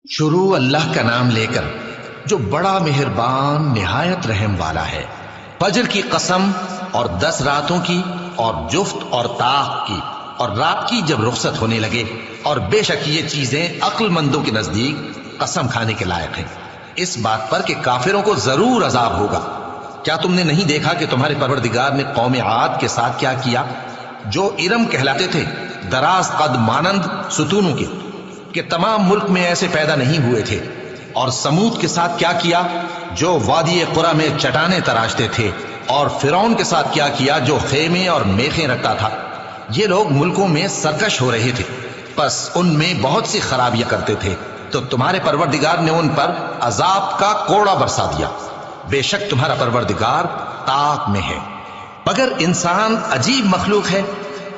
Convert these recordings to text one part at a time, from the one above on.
شروع اللہ کا نام لے کر جو بڑا مہربان نہایت رحم والا ہے۔ فجر کی قسم اور 10 راتوں کی اور جفت اور طاق کی اور رات کی جب رخصت ہونے لگے، اور بے شک یہ چیزیں عقل مندوں کے نزدیک قسم کھانے کے لائق ہیں، اس بات پر کہ کافروں کو ضرور عذاب ہوگا۔ کیا تم نے نہیں دیکھا کہ تمہارے پروردگار نے قوم عاد کے ساتھ کیا کیا، جو ارم کہلاتے تھے، دراز قد مانند ستونوں کے، کہ تمام ملک میں ایسے پیدا نہیں ہوئے تھے؟ اور سمود کے ساتھ کیا کیا، جو وادی قرا میں چٹانیں تراشتے تھے؟ اور فرعون کے ساتھ کیا کیا، جو خیمے اور میخیں رکھتا تھا؟ یہ لوگ ملکوں میں سرکش ہو رہے تھے، پس ان میں بہت سی خرابیاں کرتے تھے، تو تمہارے پروردگار نے ان پر عذاب کا کوڑا برسا دیا۔ بے شک تمہارا پروردگار طاق میں ہے۔ مگر انسان عجیب مخلوق ہے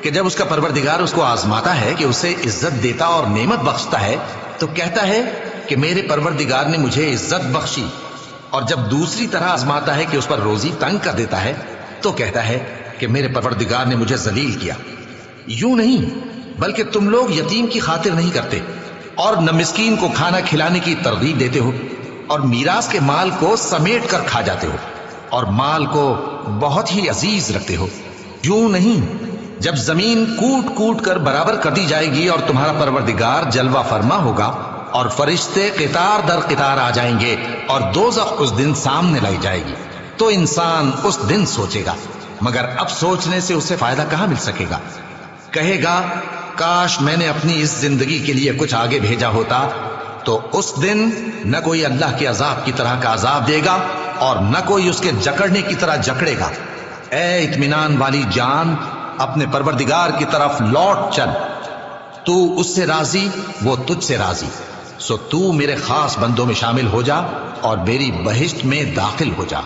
کہ جب اس کا پروردگار اس کو آزماتا ہے کہ اسے عزت دیتا اور نعمت بخشتا ہے تو کہتا ہے کہ میرے پروردگار نے مجھے عزت بخشی، اور جب دوسری طرح آزماتا ہے کہ اس پر روزی تنگ کر دیتا ہے تو کہتا ہے کہ میرے پروردگار نے مجھے ذلیل کیا۔ یوں نہیں، بلکہ تم لوگ یتیم کی خاطر نہیں کرتے، اور نہ مسکین کو کھانا کھلانے کی ترغیب دیتے ہو، اور میراث کے مال کو سمیٹ کر کھا جاتے ہو، اور مال کو بہت ہی عزیز رکھتے ہو۔ یوں نہیں، جب زمین کوٹ کوٹ کر برابر کر دی جائے گی اور تمہارا پروردگار جلوہ فرما ہوگا اور فرشتے قطار در قطار آ جائیں گے اور دوزخ اس دن سامنے لائی جائے گی، تو انسان اس دن سوچے گا، مگر اب سوچنے سے اسے فائدہ کہاں مل سکے گا؟ کہے گا کاش میں نے اپنی اس زندگی کے لیے کچھ آگے بھیجا ہوتا، تو اس دن نہ کوئی اللہ کے عذاب کی طرح کا عذاب دے گا اور نہ کوئی اس کے جکڑنے کی طرح جکڑے گا۔ اے اطمینان والی جان، اپنے پروردگار کی طرف لوٹ چل، تو اس سے راضی، وہ تجھ سے راضی، سو تو میرے خاص بندوں میں شامل ہو جا اور میری بہشت میں داخل ہو جا۔